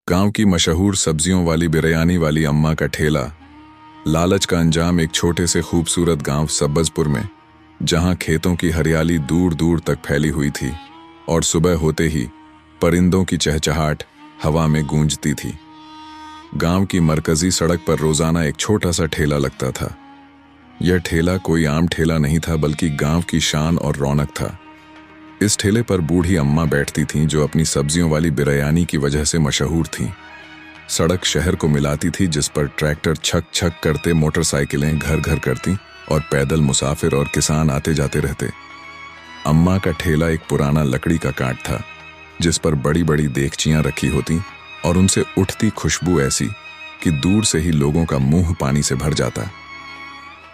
गांव की मशहूर सब्जियों वाली बिरयानी वाली अम्मा का ठेला। लालच का अंजाम एक छोटे से खूबसूरत गांव सब्बजपुर में, जहां खेतों की हरियाली दूर दूर तक फैली हुई थी और सुबह होते ही परिंदों की चहचहाट हवा में गूंजती थी। गांव की मरकजी सड़क पर रोजाना एक छोटा सा ठेला लगता था। यह ठेला कोई आम ठेला नहीं था, बल्कि गांव की शान और रौनक था। इस ठेले पर बूढ़ी अम्मा बैठती थीं, जो अपनी सब्जियों वाली बिरयानी की वजह से मशहूर थीं। सड़क शहर को मिलाती थी, जिस पर ट्रैक्टर छक छक करते, मोटरसाइकिलें घर घर करती और पैदल मुसाफिर और किसान आते जाते रहते। अम्मा का ठेला एक पुराना लकड़ी का काट था, जिस पर बड़ी बड़ी देगचियां रखी होती और उनसे उठती खुशबू ऐसी कि दूर से ही लोगों का मुंह पानी से भर जाता।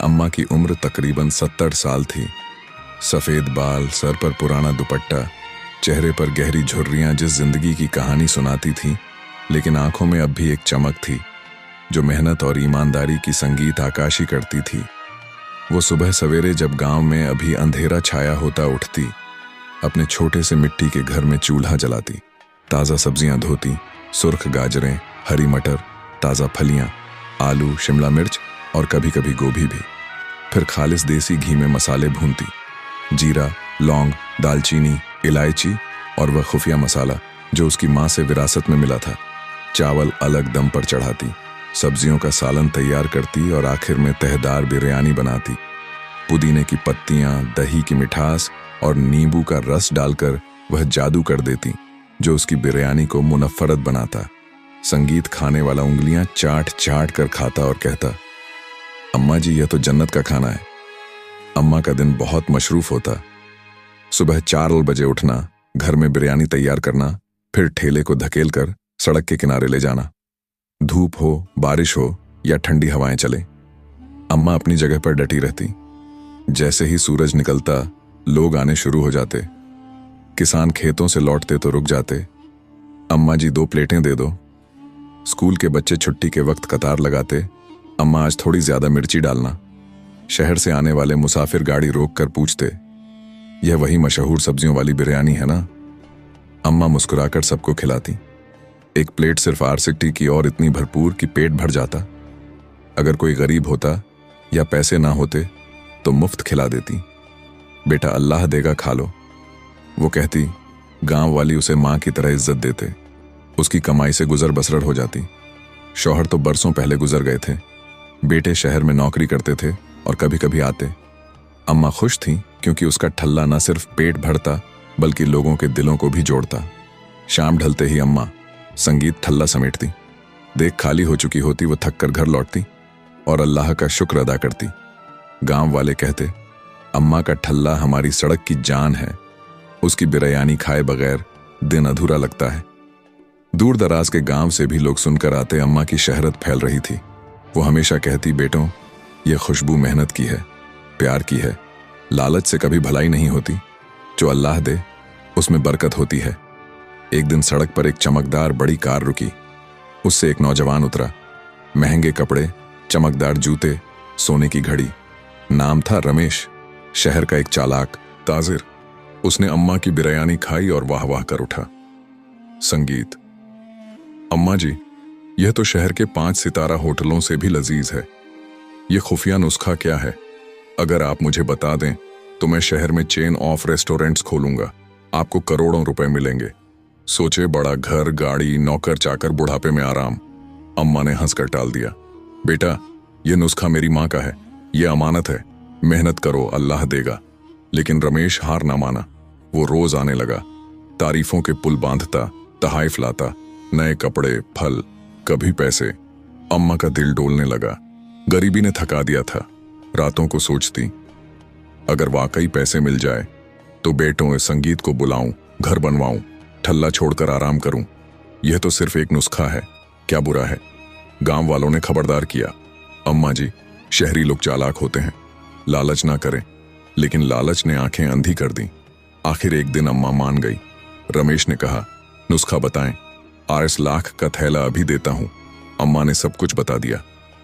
अम्मा की उम्र तकरीबन 70 साल थी। सफेद बाल, सर पर पुराना दुपट्टा, चेहरे पर गहरी झुर्रियां जिस जिंदगी की कहानी सुनाती थी, लेकिन आंखों में अब भी एक चमक थी जो मेहनत और ईमानदारी की संगीत आकाशी करती थी। वो सुबह सवेरे जब गांव में अभी अंधेरा छाया होता उठती, अपने छोटे से मिट्टी के घर में चूल्हा जलाती, ताज़ा सब्जियां धोती, सुर्ख गाजरें, हरी मटर, ताज़ा फलियां, आलू, शिमला मिर्च और कभी कभी गोभी भी। फिर खालिस देसी घी में मसाले भूनती, जीरा, लौंग, दालचीनी, इलायची और वह खुफिया मसाला जो उसकी माँ से विरासत में मिला था। चावल अलग दम पर चढ़ाती, सब्जियों का सालन तैयार करती और आखिर में तहदार बिरयानी बनाती। पुदीने की पत्तियां, दही की मिठास और नींबू का रस डालकर वह जादू कर देती, जो उसकी बिरयानी को मुनफ्फरत बनाता। संगीत खाने वाला उंगलियां चाट चाट कर खाता और कहता, अम्मा जी, यह तो जन्नत का खाना है। अम्मा का दिन बहुत मशरूफ होता। सुबह 4 बजे उठना, घर में बिरयानी तैयार करना, फिर ठेले को धकेल कर सड़क के किनारे ले जाना। धूप हो, बारिश हो या ठंडी हवाएं चले, अम्मा अपनी जगह पर डटी रहती। जैसे ही सूरज निकलता, लोग आने शुरू हो जाते। किसान खेतों से लौटते तो रुक जाते। अम्मा जी, 2 प्लेटें दे दो। स्कूल के बच्चे छुट्टी के वक्त कतार लगाते, अम्मा आज थोड़ी ज्यादा मिर्ची डालना। शहर से आने वाले मुसाफिर गाड़ी रोक कर पूछते, यह वही मशहूर सब्जियों वाली बिरयानी है ना? अम्मा मुस्कुराकर सबको खिलाती। एक प्लेट सिर्फ आरसीटी की और इतनी भरपूर कि पेट भर जाता। अगर कोई गरीब होता या पैसे ना होते तो मुफ्त खिला देती। बेटा, अल्लाह देगा, खा लो। वो कहती। गांव वाली उसे माँ की तरह इज्जत देते। उसकी कमाई से गुजर बसर हो जाती। शौहर तो बरसों पहले गुजर गए थे। बेटे शहर में नौकरी करते थे और कभी कभी आते। अम्मा खुश थी, क्योंकि उसका ठल्ला न सिर्फ पेट भरता बल्कि लोगों के दिलों को भी जोड़ता। शाम ढलते ही अम्मा संगीत ठल्ला समेटती। देख खाली हो चुकी होती, वो थक कर घर लौटती और अल्लाह का शुक्र अदा करती। गांव वाले कहते, अम्मा का ठल्ला हमारी सड़क की जान है। उसकी बिरयानी खाए बगैर दिन अधूरा लगता है। दूर दराज के गांव से भी लोग सुनकर आते। अम्मा की शहरत फैल रही थी। वो हमेशा कहती, बेटों, यह खुशबू मेहनत की है, प्यार की है। लालच से कभी भलाई नहीं होती। जो अल्लाह दे उसमें बरकत होती है। एक दिन सड़क पर एक चमकदार बड़ी कार रुकी। उससे एक नौजवान उतरा। महंगे कपड़े, चमकदार जूते, सोने की घड़ी। नाम था रमेश, शहर का एक चालाक ताजिर। उसने अम्मा की बिरयानी खाई और वाह वाह कर उठा। संगीत। अम्मा जी, यह तो शहर के 5 सितारा होटलों से भी लजीज है। यह खुफिया नुस्खा क्या है? अगर आप मुझे बता दें तो मैं शहर में चेन ऑफ रेस्टोरेंट्स खोलूंगा। आपको करोड़ों रुपए मिलेंगे। सोचे, बड़ा घर, गाड़ी, नौकर चाकर, बुढ़ापे में आराम। अम्मा ने हंसकर टाल दिया। बेटा, यह नुस्खा मेरी माँ का है। यह अमानत है। मेहनत करो, अल्लाह देगा। लेकिन रमेश हार ना माना। वो रोज आने लगा। तारीफों के पुल बांधता, तहाइफ लाता, नए कपड़े, फल, कभी पैसे। अम्मा का दिल डोलने लगा। गरीबी ने थका दिया था। रातों को सोचती, अगर वाकई पैसे मिल जाए तो बेटों, इस संगीत को बुलाऊं, घर बनवाऊं, ठल्ला छोड़कर आराम करूं। यह तो सिर्फ एक नुस्खा है, क्या बुरा है? गांव वालों ने खबरदार किया, अम्मा जी, शहरी लोग चालाक होते हैं, लालच ना करें। लेकिन लालच ने आंखें अंधी कर दी। आखिर एक दिन अम्मा मान गई। रमेश ने कहा, नुस्खा बताएं। 8 लाख का थैला अभी देता हूं। अम्मा ने सब कुछ बता दिया।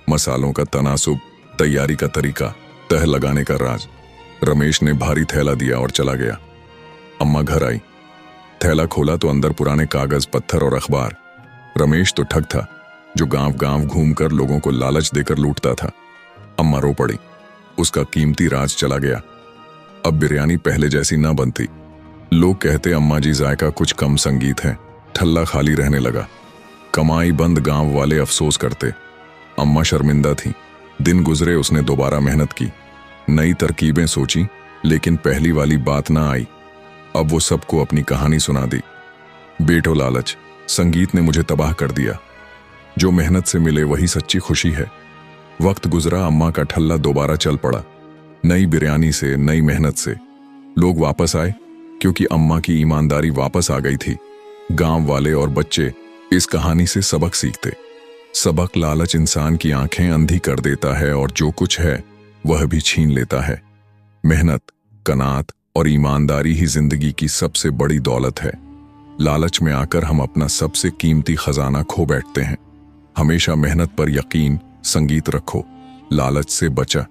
मसालों का तनासुब, तैयारी का तरीका, तह लगाने का राज। रमेश ने भारी थैला दिया और चला गया। अम्मा घर आई। थैला खोला तो अंदर पुराने कागज, पत्थर और अखबार। रमेश तो ठग था जो गांव गांव घूमकर लोगों को लालच देकर लूटता था। अम्मा रो पड़ी। उसका कीमती राज चला गया। अब बिरयानी पहले जैसी ना बनती। लोग कहते अम्मा जी जायका कुछ कम, संगीत है। ठल्ला खाली रहने लगा। कमाई बंद, गांव वाले अफसोस करते। अम्मा शर्मिंदा थी। दिन गुजरे, उसने दोबारा मेहनत की, नई तरकीबें सोची, लेकिन पहली वाली बात ना आई। अब वो सबको अपनी कहानी सुना दी। बेटो लालच, संगीत ने मुझे तबाह कर दिया। जो मेहनत से मिले वही सच्ची खुशी है। वक्त गुजरा, अम्मा का ठल्ला दोबारा चल पड़ा। नई बिरयानी से, नई मेहनत से। लोग वापस आए क्योंकि अम्मा की ईमानदारी वापस आ गई थी। गांव वाले और बच्चे इस कहानी से सबक सीखते। सबक, लालच इंसान की आंखें अंधी कर देता है और जो कुछ है वह भी छीन लेता है। मेहनत, कनात और ईमानदारी ही जिंदगी की सबसे बड़ी दौलत है। लालच में आकर हम अपना सबसे कीमती खजाना खो बैठते हैं। हमेशा मेहनत पर यकीन, संगीत रखो, लालच से बचा।